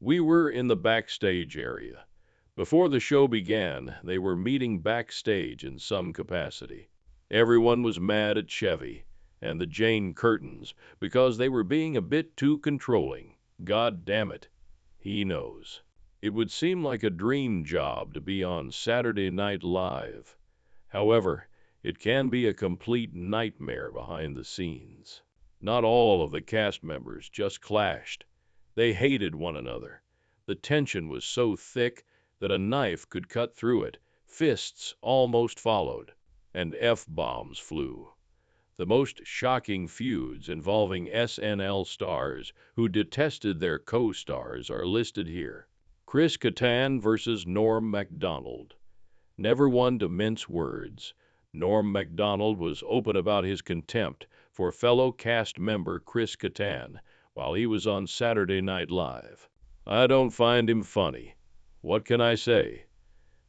We were in the backstage area. Before the show began, they were meeting backstage in some capacity. Everyone was mad at Chevy and the Jane Curtains because they were being a bit too controlling. God damn it, he knows. It would seem like a dream job to be on Saturday Night Live. However, it can be a complete nightmare behind the scenes. Not all of the cast members just clashed. They hated one another. The tension was so thick that a knife could cut through it. Fists almost followed, and F-bombs flew. The most shocking feuds involving SNL stars who detested their co-stars are listed here. Chris Kattan versus Norm Macdonald. Never one to mince words, Norm Macdonald was open about his contempt for fellow cast member Chris Kattan while he was on Saturday Night Live. I don't find him funny. What can I say?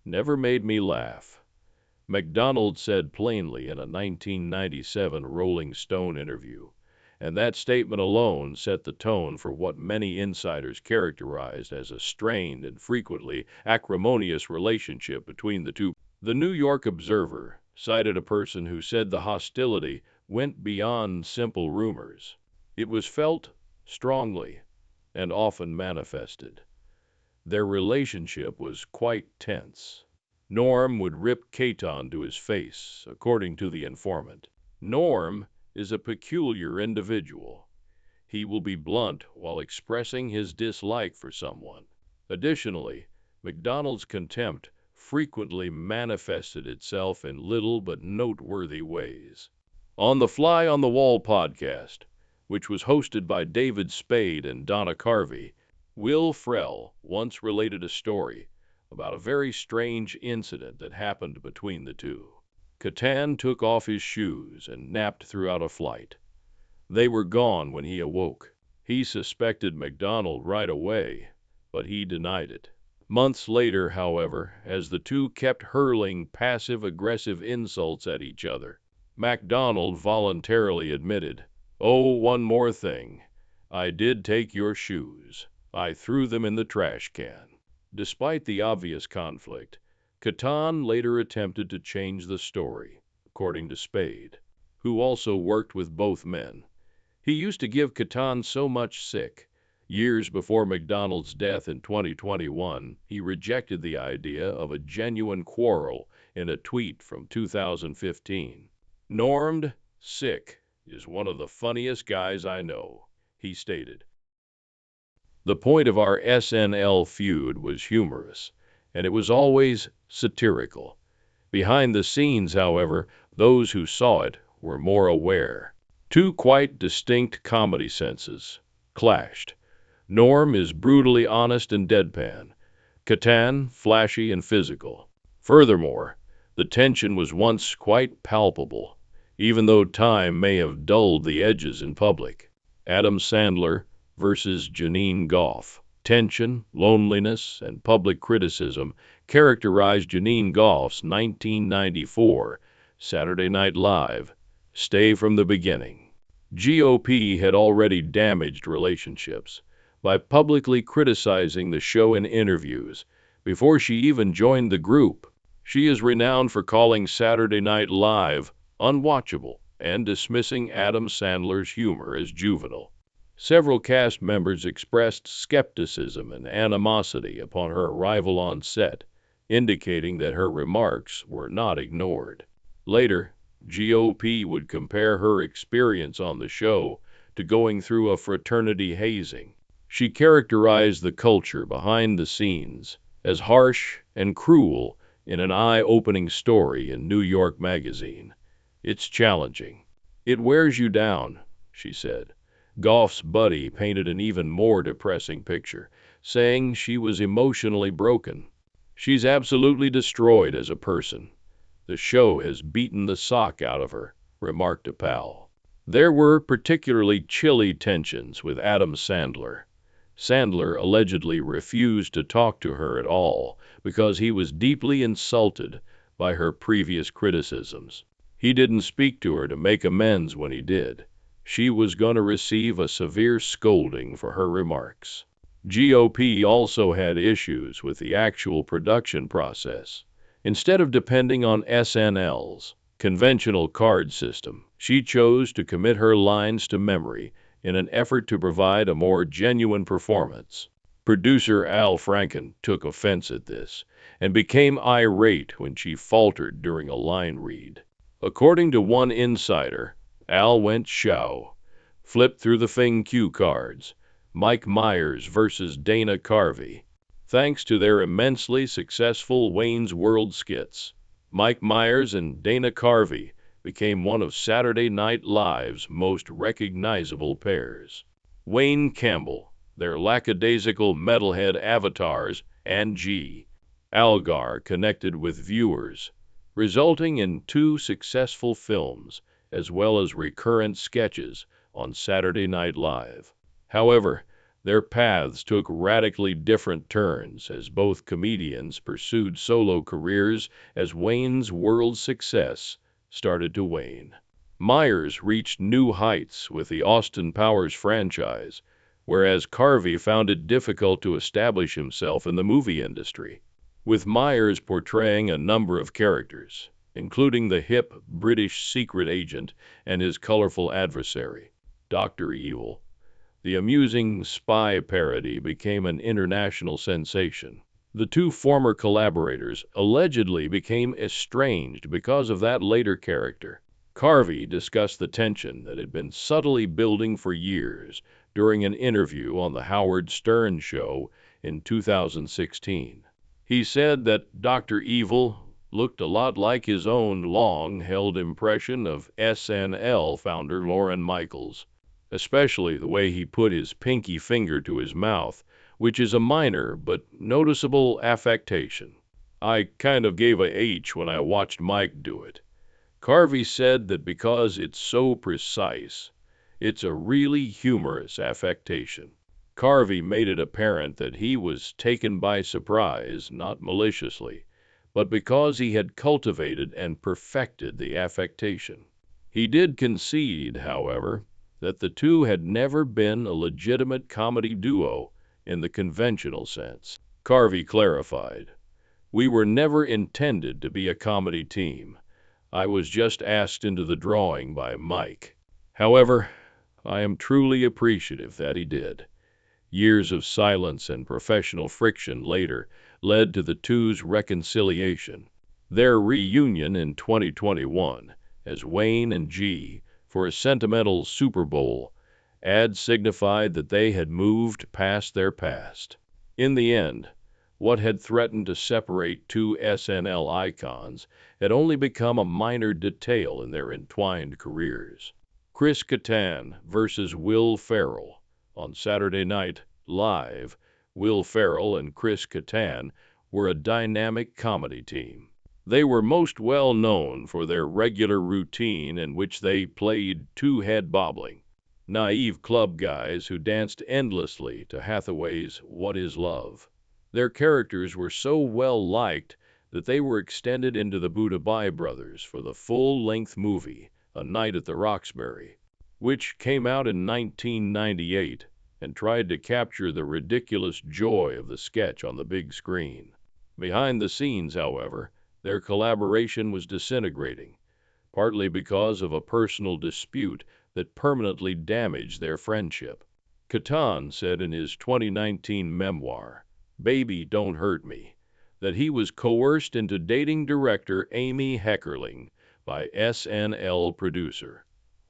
Never made me laugh. Macdonald said plainly in a 1997 Rolling Stone interview, and that statement alone set the tone for what many insiders characterized as a strained and frequently acrimonious relationship between the two. The New York Observer cited a person who said the hostility went beyond simple rumors. It was felt strongly and often manifested. Their relationship was quite tense. Norm would rip Katon to his face, according to the informant. Norm is a peculiar individual. He will be blunt while expressing his dislike for someone. Additionally, Macdonald's contempt frequently manifested itself in little but noteworthy ways. On the Fly on the Wall podcast, which was hosted by David Spade and Donna Carvey, Will Ferrell once related a story about a very strange incident that happened between the two. Kattan took off his shoes and napped throughout a flight. They were gone when he awoke. He suspected Macdonald right away, but he denied it. Months later, however, as the two kept hurling passive-aggressive insults at each other, Macdonald voluntarily admitted, "Oh, one more thing. I did take your shoes. I threw them in the trash can." Despite the obvious conflict, Kattan later attempted to change the story, according to Spade, who also worked with both men. He used to give Kattan so much sick. Years before Macdonald's death in 2021, he rejected the idea of a genuine quarrel in a tweet from 2015. "Normed sick is one of the funniest guys I know," he stated. The point of our SNL feud was humorous, and it was always satirical. Behind the scenes, however, those who saw it were more aware. Two quite distinct comedy senses clashed. Norm is brutally honest and deadpan. Kattan, flashy and physical. Furthermore, the tension was once quite palpable, even though time may have dulled the edges in public. Adam Sandler versus Janine Goff. Tension, loneliness, and public criticism characterized Janine Goff's 1994 Saturday Night Live stay from the beginning. GOP had already damaged relationships by publicly criticizing the show in interviews before she even joined the group. She is renowned for calling Saturday Night Live unwatchable and dismissing Adam Sandler's humor as juvenile. Several cast members expressed skepticism and animosity upon her arrival on set, indicating that her remarks were not ignored. Later, GOP would compare her experience on the show to going through a fraternity hazing. She characterized the culture behind the scenes as harsh and cruel in an eye-opening story in New York Magazine. "It's challenging. It wears you down," she said. Goff's buddy painted an even more depressing picture, saying she was emotionally broken. "She's absolutely destroyed as a person. The show has beaten the sock out of her," remarked a pal. There were particularly chilly tensions with Adam Sandler. Sandler allegedly refused to talk to her at all because he was deeply insulted by her previous criticisms. He didn't speak to her to make amends when he did. She was going to receive a severe scolding for her remarks. GOP also had issues with the actual production process. Instead of depending on SNL's conventional card system, she chose to commit her lines to memory in an effort to provide a more genuine performance. Producer Al Franken took offense at this and became irate when she faltered during a line read. According to one insider, Al went show, flipped through the Fing cue cards, Mike Myers versus Dana Carvey. Thanks to their immensely successful Wayne's World skits, Mike Myers and Dana Carvey became one of Saturday Night Live's most recognizable pairs. Wayne Campbell, their lackadaisical metalhead avatars, and G. Algar connected with viewers, resulting in two successful films as well as recurrent sketches on Saturday Night Live. However, their paths took radically different turns as both comedians pursued solo careers as Wayne's World success started to wane. Myers reached new heights with the Austin Powers franchise, whereas Carvey found it difficult to establish himself in the movie industry. With Myers portraying a number of characters, including the hip British secret agent and his colorful adversary, Dr. Evil, the amusing spy parody became an international sensation. The two former collaborators allegedly became estranged because of that later character. Carvey discussed the tension that had been subtly building for years during an interview on The Howard Stern Show in 2016. He said that Dr. Evil looked a lot like his own long-held impression of SNL founder Lorne Michaels, especially the way he put his pinky finger to his mouth, which is a minor but noticeable affectation. I kind of gave a H when I watched Mike do it. Carvey said that because it's so precise, it's a really humorous affectation. Carvey made it apparent that he was taken by surprise, not maliciously, but because he had cultivated and perfected the affectation. He did concede, however, that the two had never been a legitimate comedy duo in the conventional sense. Carvey clarified, "We were never intended to be a comedy team. I was just asked into the drawing by Mike. However, I am truly appreciative that he did." Years of silence and professional friction later led to the two's reconciliation. Their reunion in 2021 as Wayne and G for a sentimental Super Bowl ad signified that they had moved past their past. In the end, what had threatened to separate two SNL icons had only become a minor detail in their entwined careers. Chris Kattan versus Will Ferrell. On Saturday Night Live, Will Ferrell and Chris Kattan were a dynamic comedy team. They were most well known for their regular routine in which they played two head-bobbling, naive club guys who danced endlessly to Hathaway's What Is Love. Their characters were so well liked that they were extended into the Budabai Brothers for the full-length movie A Night at the Roxbury, which came out in 1998 and tried to capture the ridiculous joy of the sketch on the big screen. Behind the scenes, however, their collaboration was disintegrating, partly because of a personal dispute that permanently damaged their friendship. Kattan said in his 2019 memoir, Baby Don't Hurt Me, that he was coerced into dating director Amy Heckerling by SNL producer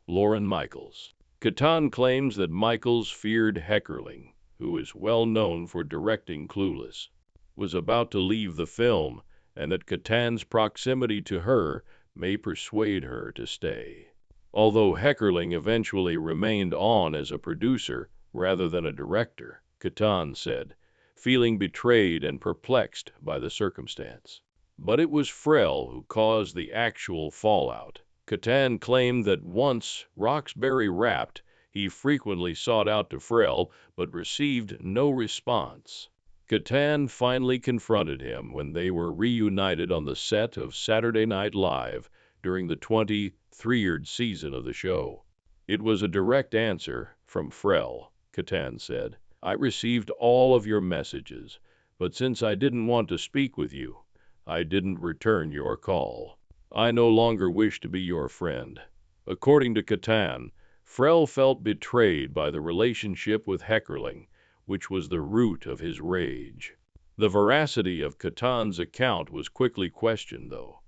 Lorne Michaels. Kattan claims that Michaels feared Heckerling, who is well known for directing Clueless, was about to leave the film, and that Kattan's proximity to her may persuade her to stay. Although Heckerling eventually remained on as a producer rather than a director, Kattan said, feeling betrayed and perplexed by the circumstance. But it was Frell who caused the actual fallout. Kattan claimed that once Roxbury wrapped, he frequently sought out to Frell but received no response. Kattan finally confronted him when they were reunited on the set of Saturday Night Live during the 23rd season of the show. It was a direct answer from Frell, Kattan said. I received all of your messages, but since I didn't want to speak with you, I didn't return your call. I no longer wish to be your friend." According to Catan, Frel felt betrayed by the relationship with Heckerling, which was the root of his rage. The veracity of Catan's account was quickly questioned, though.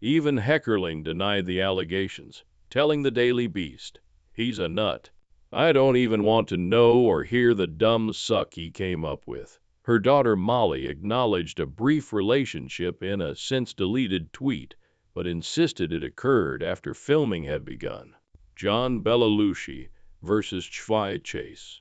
Even Heckerling denied the allegations, telling the Daily Beast, "He's a nut. I don't even want to know or hear the dumb suck he came up with." Her daughter Molly acknowledged a brief relationship in a since-deleted tweet, but insisted it occurred after filming had begun. John Belushi versus Chevy Chase.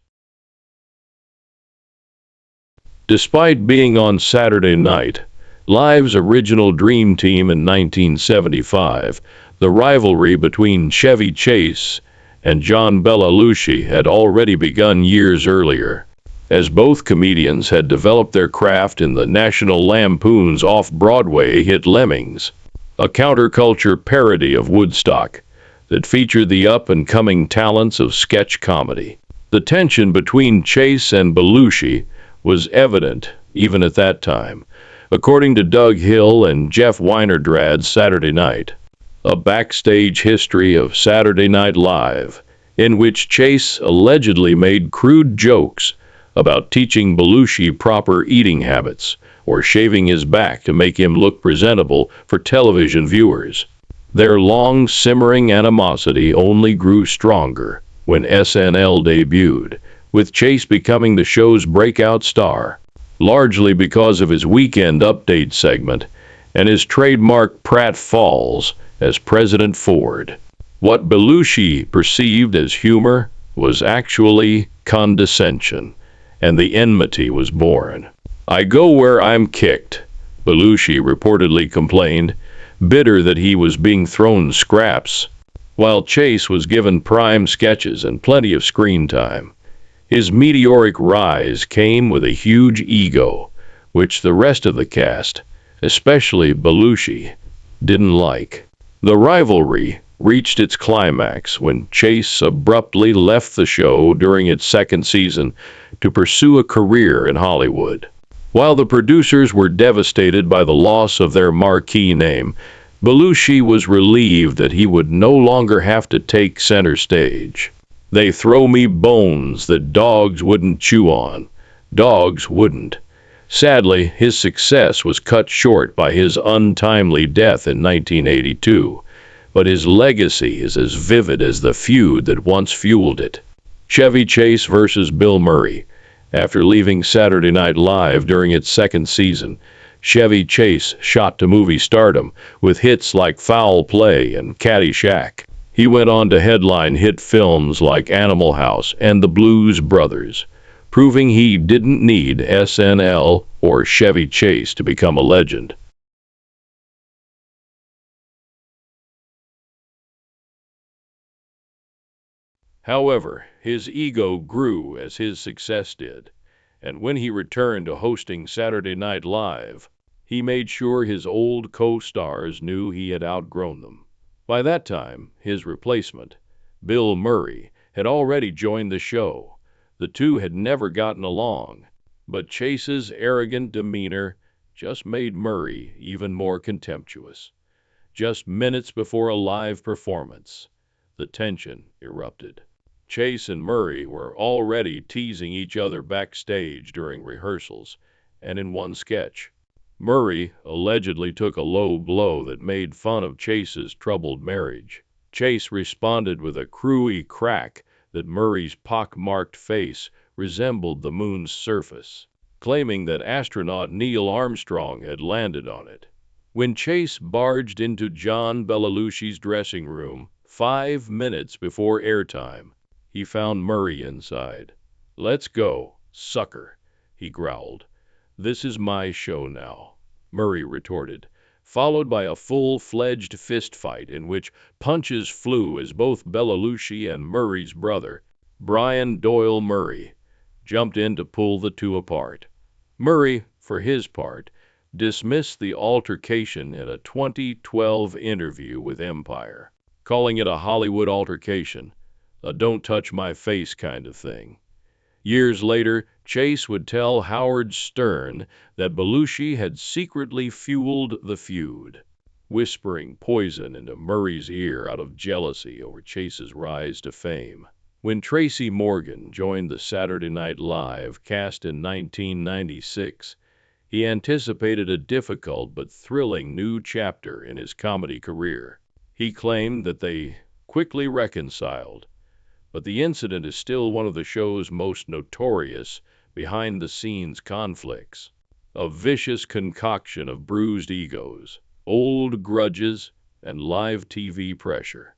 Despite being on Saturday Night Live's original Dream Team in 1975, the rivalry between Chevy Chase and John Belushi had already begun years earlier, as both comedians had developed their craft in the National Lampoon's off-Broadway hit Lemmings, a counterculture parody of Woodstock that featured the up-and-coming talents of sketch comedy. The tension between Chase and Belushi was evident even at that time, according to Doug Hill and Jeff Weinerdrad's Saturday Night, a backstage history of Saturday Night Live, in which Chase allegedly made crude jokes about teaching Belushi proper eating habits or shaving his back to make him look presentable for television viewers. Their long simmering animosity only grew stronger when SNL debuted, with Chase becoming the show's breakout star, largely because of his Weekend Update segment and his trademark pratfalls as President Ford. What Belushi perceived as humor was actually condescension, and the enmity was born. "I go where I'm kicked," Belushi reportedly complained, bitter that he was being thrown scraps, while Chase was given prime sketches and plenty of screen time. His meteoric rise came with a huge ego, which the rest of the cast, especially Belushi, didn't like. The rivalry reached its climax when Chase abruptly left the show during its second season to pursue a career in Hollywood. While the producers were devastated by the loss of their marquee name, Belushi was relieved that he would no longer have to take center stage. "They throw me bones that dogs wouldn't chew on. Dogs wouldn't." Sadly, his success was cut short by his untimely death in 1982, but his legacy is as vivid as the feud that once fueled it. Chevy Chase versus Bill Murray. After leaving Saturday Night Live during its second season, Chevy Chase shot to movie stardom with hits like Foul Play and Caddyshack. He went on to headline hit films like Animal House and The Blues Brothers, proving he didn't need SNL or Chevy Chase to become a legend. However, his ego grew as his success did, and when he returned to hosting Saturday Night Live, he made sure his old co-stars knew he had outgrown them. By that time, his replacement, Bill Murray, had already joined the show. The two had never gotten along, but Chase's arrogant demeanor just made Murray even more contemptuous. Just minutes before a live performance, the tension erupted. Chase and Murray were already teasing each other backstage during rehearsals, and in one sketch, Murray allegedly took a low blow that made fun of Chase's troubled marriage. Chase responded with a cruel crack that Murray's pock-marked face resembled the moon's surface, claiming that astronaut Neil Armstrong had landed on it. When Chase barged into John Belushi's dressing room 5 minutes before airtime, he found Murray inside. "Let's go, sucker," he growled. "This is my show now," Murray retorted, followed by a full-fledged fistfight in which punches flew as both Belushi and Murray's brother, Brian Doyle Murray, jumped in to pull the two apart. Murray, for his part, dismissed the altercation in a 2012 interview with Empire, calling it a Hollywood altercation, a don't touch my face kind of thing. Years later, Chase would tell Howard Stern that Belushi had secretly fueled the feud, whispering poison into Murray's ear out of jealousy over Chase's rise to fame. When Tracy Morgan joined the Saturday Night Live cast in 1996, he anticipated a difficult but thrilling new chapter in his comedy career. He claimed that they quickly reconciled, but the incident is still one of the show's most notorious behind-the-scenes conflicts. A vicious concoction of bruised egos, old grudges, and live TV pressure.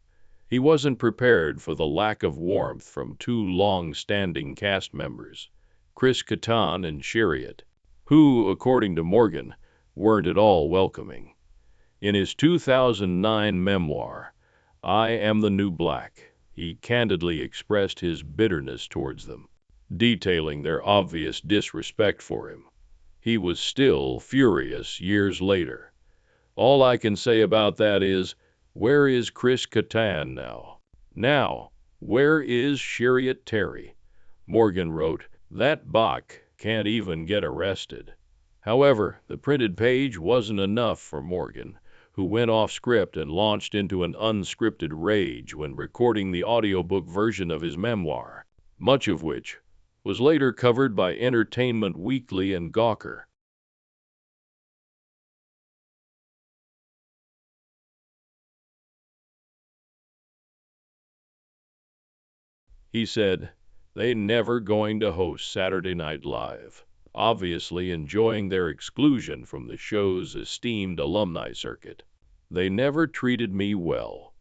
He wasn't prepared for the lack of warmth from two long-standing cast members, Chris Kattan and Chariot, who, according to Morgan, weren't at all welcoming. In his 2009 memoir, I Am the New Black, he candidly expressed his bitterness towards them, detailing their obvious disrespect for him. He was still furious years later. All I can say about that is, where is Chris Kattan now? Now, where is Chariot Terry? Morgan wrote, that Bach can't even get arrested. However, the printed page wasn't enough for Morgan, who went off script and launched into an unscripted rage when recording the audiobook version of his memoir, much of which was later covered by Entertainment Weekly and Gawker. He said, they never going to host Saturday Night Live, obviously enjoying their exclusion from the show's esteemed alumni circuit. They never treated me well.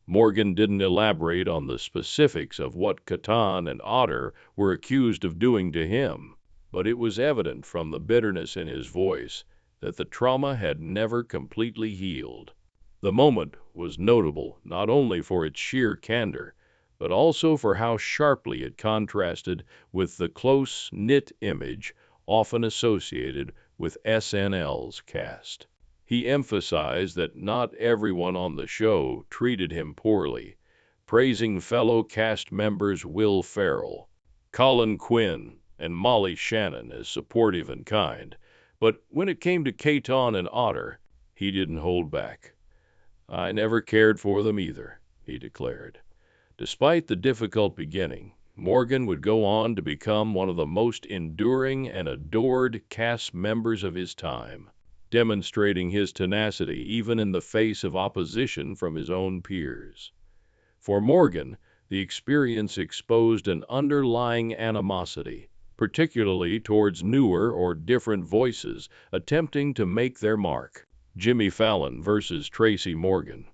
Morgan didn't elaborate on the specifics of what Kattan and Otter were accused of doing to him, but it was evident from the bitterness in his voice that the trauma had never completely healed. The moment was notable not only for its sheer candor, but also for how sharply it contrasted with the close-knit image often associated with SNL's cast. He emphasized that not everyone on the show treated him poorly, praising fellow cast members Will Ferrell, Colin Quinn, and Molly Shannon as supportive and kind. But when it came to Kattan and Otter, he didn't hold back. I never cared for them either, he declared. Despite the difficult beginning, Morgan would go on to become one of the most enduring and adored cast members of his time, demonstrating his tenacity even in the face of opposition from his own peers. For Morgan, the experience exposed an underlying animosity, particularly towards newer or different voices attempting to make their mark. Jimmy Fallon versus Tracy Morgan.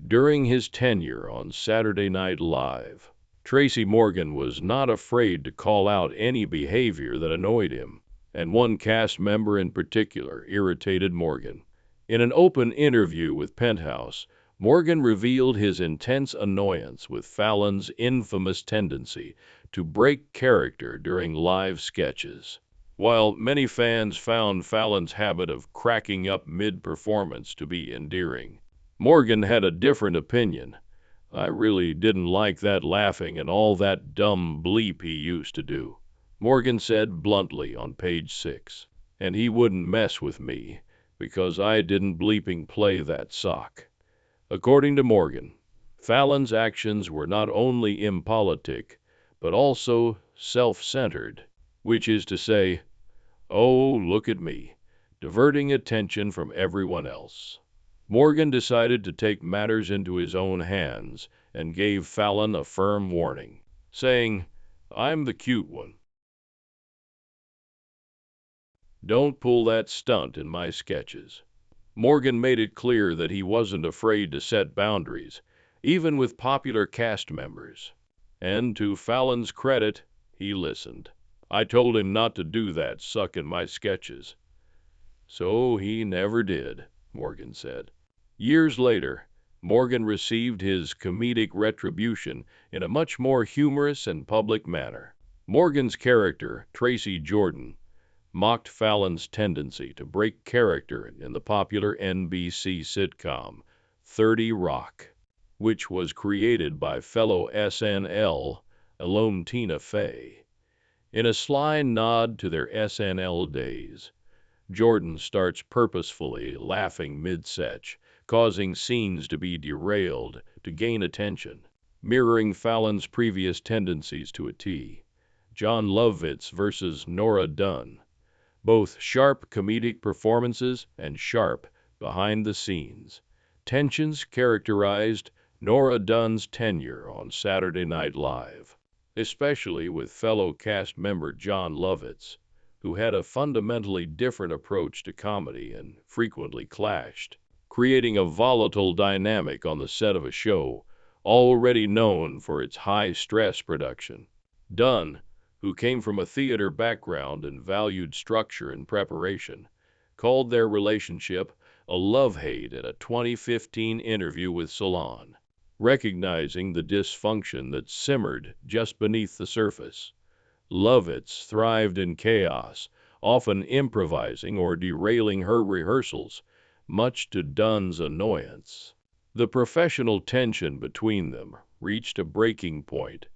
During his tenure on Saturday Night Live, Tracy Morgan was not afraid to call out any behavior that annoyed him, and one cast member in particular irritated Morgan. In an open interview with Penthouse, Morgan revealed his intense annoyance with Fallon's infamous tendency to break character during live sketches. While many fans found Fallon's habit of cracking up mid-performance to be endearing, Morgan had a different opinion. I really didn't like that laughing and all that dumb bleep he used to do, Morgan said bluntly on page 6. And he wouldn't mess with me because I didn't bleeping play that sock. According to Morgan, Fallon's actions were not only impolitic, but also self-centered, which is to say, oh, look at me, diverting attention from everyone else. Morgan decided to take matters into his own hands and gave Fallon a firm warning, saying, I'm the cute one. Don't pull that stunt in my sketches. Morgan made it clear that he wasn't afraid to set boundaries, even with popular cast members. And to Fallon's credit, he listened. I told him not to do that suck in my sketches. So he never did, Morgan said. Years later, Morgan received his comedic retribution in a much more humorous and public manner. Morgan's character, Tracy Jordan, mocked Fallon's tendency to break character in the popular NBC sitcom 30 Rock, which was created by fellow SNL alum Tina Fey. In a sly nod to their SNL days, Jordan starts purposefully laughing mid-setch, causing scenes to be derailed to gain attention, mirroring Fallon's previous tendencies to a T. Jon Lovitz versus Nora Dunn. Both sharp comedic performances and sharp behind the scenes. Tensions characterized Nora Dunn's tenure on Saturday Night Live, especially with fellow cast member Jon Lovitz, who had a fundamentally different approach to comedy and frequently clashed, creating a volatile dynamic on the set of a show already known for its high-stress production. Dunn, who came from a theater background and valued structure and preparation, called their relationship a love-hate in a 2015 interview with Salon, recognizing the dysfunction that simmered just beneath the surface. Lovitz thrived in chaos, often improvising or derailing her rehearsals, much to Dunn's annoyance. The professional tension between them reached a breaking point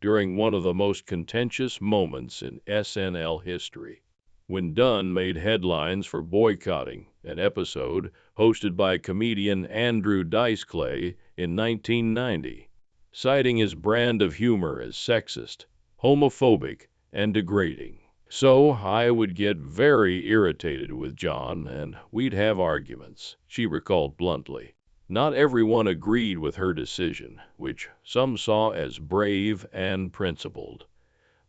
during one of the most contentious moments in SNL history, when Dunn made headlines for boycotting an episode hosted by comedian Andrew Dice Clay in 1990, citing his brand of humor as sexist, homophobic, and degrading. "So I would get very irritated with John, and we'd have arguments," she recalled bluntly. Not everyone agreed with her decision, which some saw as brave and principled.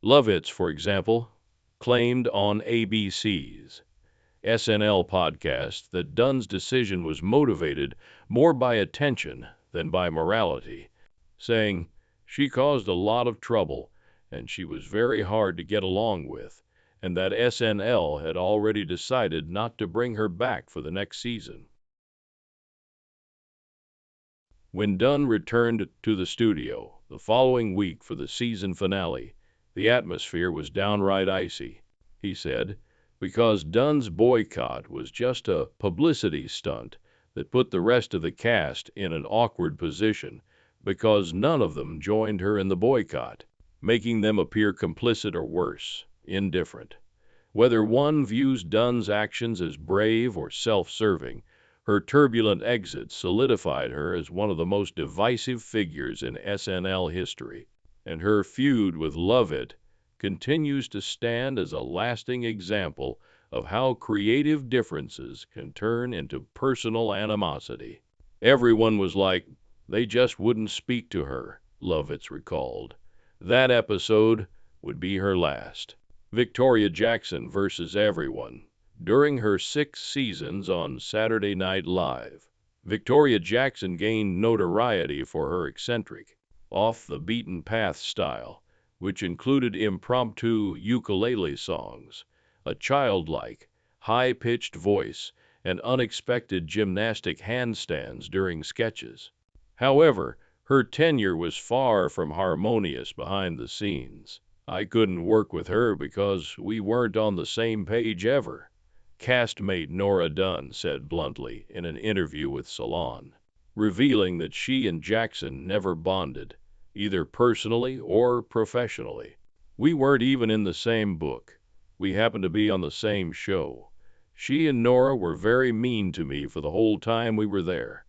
Lovitz, for example, claimed on ABC's SNL podcast that Dunn's decision was motivated more by attention than by morality, saying, "She caused a lot of trouble, and she was very hard to get along with, and that SNL had already decided not to bring her back for the next season." When Dunn returned to the studio the following week for the season finale, the atmosphere was downright icy, he said, because Dunn's boycott was just a publicity stunt that put the rest of the cast in an awkward position because none of them joined her in the boycott, making them appear complicit or worse, indifferent. Whether one views Dunn's actions as brave or self-serving, her turbulent exit solidified her as one of the most divisive figures in SNL history, and her feud with Lovett continues to stand as a lasting example of how creative differences can turn into personal animosity. "Everyone was like, they just wouldn't speak to her," Lovitz recalled. That episode would be her last. Victoria Jackson versus everyone. During her 6 seasons on Saturday Night Live, Victoria Jackson gained notoriety for her eccentric, off-the-beaten-path style, which included impromptu ukulele songs, a childlike, high-pitched voice, and unexpected gymnastic handstands during sketches. However, her tenure was far from harmonious behind the scenes. "I couldn't work with her because we weren't on the same page ever," castmate Nora Dunn said bluntly in an interview with Salon, revealing that she and Jackson never bonded, either personally or professionally. "We weren't even in the same book. We happened to be on the same show. She and Nora were very mean to me for the whole time we were there,"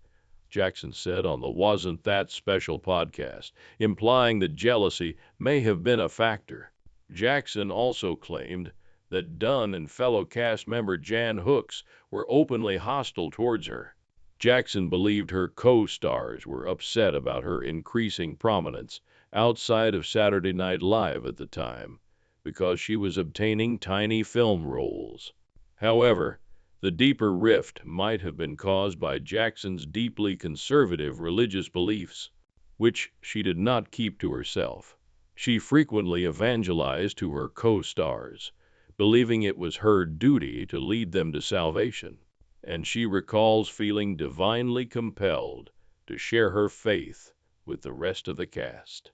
Jackson said on the Wasn't That Special podcast, implying that jealousy may have been a factor. Jackson also claimed that Dunn and fellow cast member Jan Hooks were openly hostile towards her. Jackson believed her co-stars were upset about her increasing prominence outside of Saturday Night Live at the time, because she was obtaining tiny film roles. However, the deeper rift might have been caused by Jackson's deeply conservative religious beliefs, which she did not keep to herself. She frequently evangelized to her co-stars, believing it was her duty to lead them to salvation, and she recalls feeling divinely compelled to share her faith with the rest of the cast.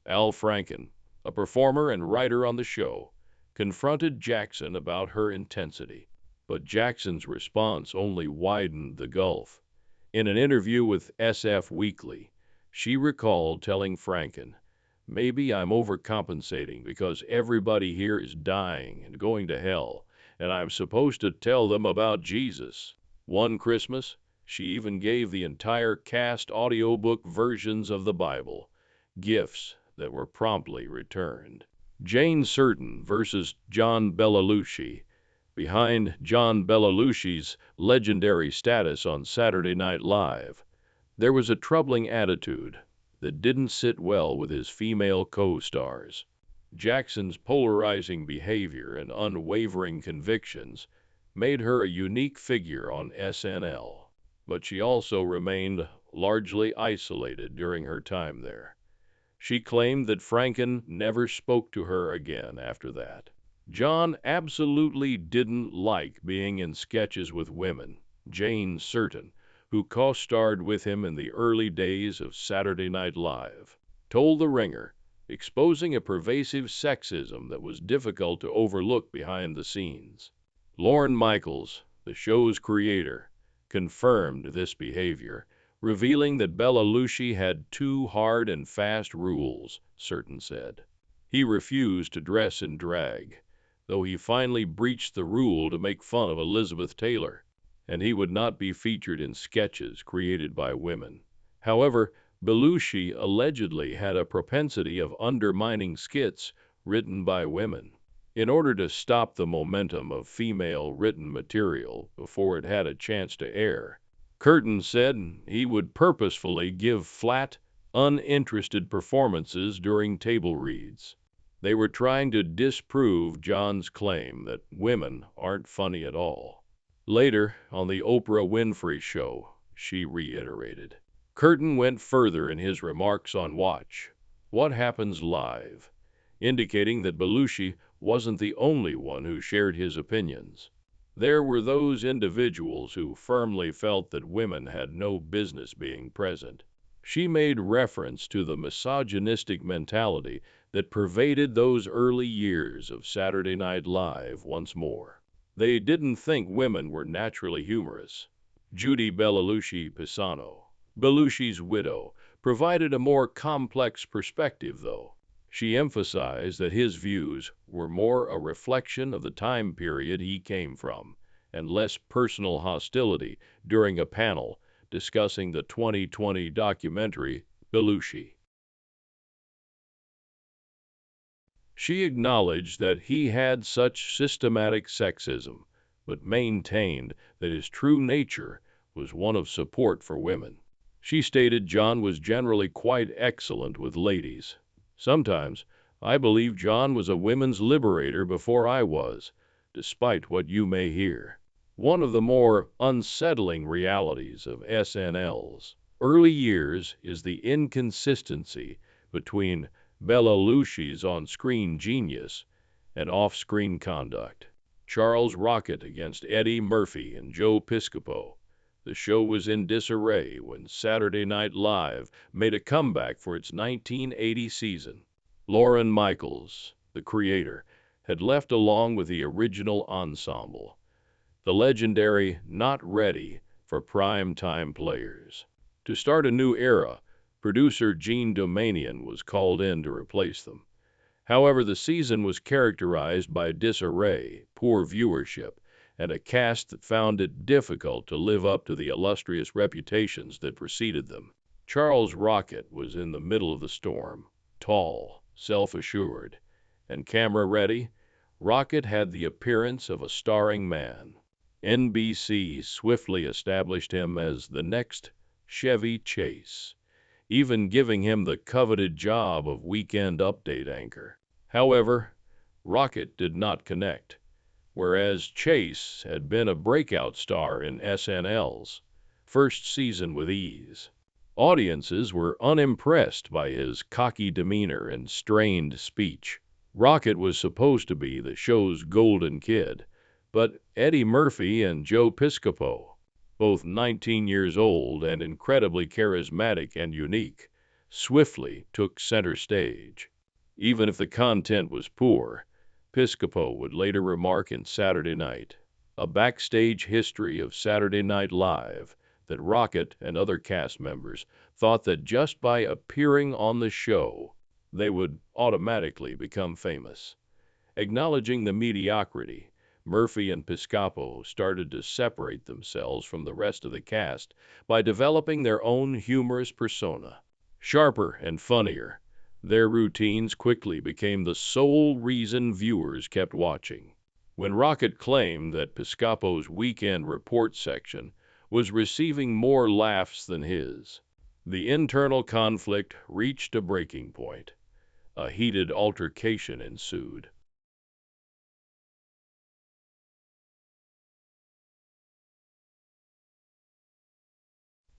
Al Franken, a performer and writer on the show, confronted Jackson about her intensity. But Jackson's response only widened the gulf. In an interview with SF Weekly, she recalled telling Franken, "Maybe I'm overcompensating because everybody here is dying and going to hell, and I'm supposed to tell them about Jesus." One Christmas, she even gave the entire cast audiobook versions of the Bible, gifts that were promptly returned. Jane Certain versus John Belushi. Behind John Belushi's legendary status on Saturday Night Live, there was a troubling attitude that didn't sit well with his female co-stars. Jackson's polarizing behavior and unwavering convictions made her a unique figure on SNL, but she also remained largely isolated during her time there. She claimed that Franken never spoke to her again after that. John absolutely didn't like being in sketches with women. Jane Certain, who co-starred with him in the early days of Saturday Night Live, told The Ringer, exposing a pervasive sexism that was difficult to overlook behind the scenes. Lorne Michaels, the show's creator, confirmed this behavior, revealing that Belushi had two hard and fast rules, Certain said. He refused to dress in drag, though he finally breached the rule to make fun of Elizabeth Taylor, and he would not be featured in sketches created by women. However, Belushi allegedly had a propensity of undermining skits written by women. In order to stop the momentum of female written material before it had a chance to air, Curtin said he would purposefully give flat, uninterested performances during table reads. They were trying to disprove John's claim that women aren't funny at all. Later, on the Oprah Winfrey Show, she reiterated. Curtin went further in his remarks on Watch What Happens Live, indicating that Belushi wasn't the only one who shared his opinions. There were those individuals who firmly felt that women had no business being present. She made reference to the misogynistic mentality that pervaded those early years of Saturday Night Live once more. They didn't think women were naturally humorous. Judy Belushi Pisano, Belushi's widow, provided a more complex perspective, though. She emphasized that his views were more a reflection of the time period he came from, and less personal hostility during a panel discussing the 2020 documentary Belushi. She acknowledged that he had such systematic sexism, but maintained that his true nature was one of support for women. She stated John was generally quite excellent with ladies. "Sometimes I believe John was a women's liberator before I was, despite what you may hear." One of the more unsettling realities of SNL's early years is the inconsistency between Belushi's on-screen genius and off-screen conduct. Charles Rocket against Eddie Murphy and Joe Piscopo. The show was in disarray when Saturday Night Live made a comeback for its 1980 season. Lorne Michaels, the creator, had left along with the original ensemble. The legendary not ready for prime-time players. To start a new era, producer Gene Domanian was called in to replace them. However, the season was characterized by disarray, poor viewership, and a cast that found it difficult to live up to the illustrious reputations that preceded them. Charles Rocket was in the middle of the storm. Tall, self-assured, and camera-ready, Rocket had the appearance of a starring man. NBC swiftly established him as the next Chevy Chase, even giving him the coveted job of Weekend Update anchor. However, Rocket did not connect, whereas Chase had been a breakout star in SNL's first season with ease. Audiences were unimpressed by his cocky demeanor and strained speech. Rocket was supposed to be the show's golden kid, but Eddie Murphy and Joe Piscopo, both 19 years old and incredibly charismatic and unique, swiftly took center stage. Even if the content was poor, Piscopo would later remark in Saturday Night, a backstage history of Saturday Night Live that Rocket and other cast members thought that just by appearing on the show, they would automatically become famous. Acknowledging the mediocrity, Murphy and Piscopo started to separate themselves from the rest of the cast by developing their own humorous persona. Sharper and funnier, their routines quickly became the sole reason viewers kept watching. When Rocket claimed that Piscopo's Weekend Report section was receiving more laughs than his, the internal conflict reached a breaking point. A heated altercation ensued.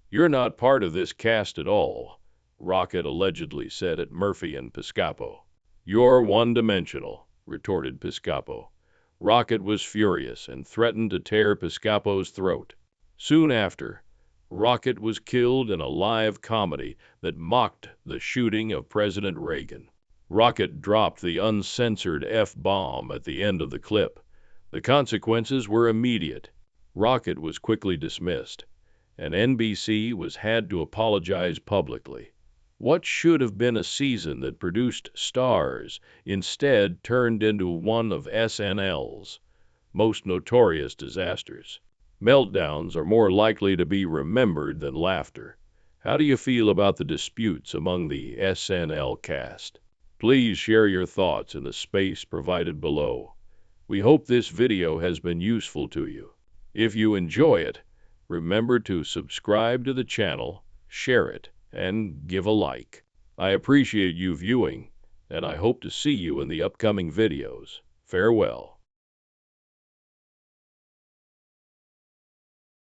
"You're not part of this cast at all," Rocket allegedly said at Murphy and Piscopo. "You're one-dimensional," retorted Piscopo. Rocket was furious and threatened to tear Piscopo's throat. Soon after, Rocket was killed in a live comedy that mocked the shooting of President Reagan. Rocket dropped the uncensored F-bomb at the end of the clip. The consequences were immediate. Rocket was quickly dismissed, and NBC was had to apologize publicly. What should have been a season that produced stars instead turned into one of SNL's most notorious disasters. Meltdowns are more likely to be remembered than laughter. How do you feel about the disputes among the SNL cast? Please share your thoughts in the space provided below. We hope this video has been useful to you. If you enjoy it, remember to subscribe to the channel, share it, and give a like. I appreciate you viewing, and I hope to see you in the upcoming videos. Farewell.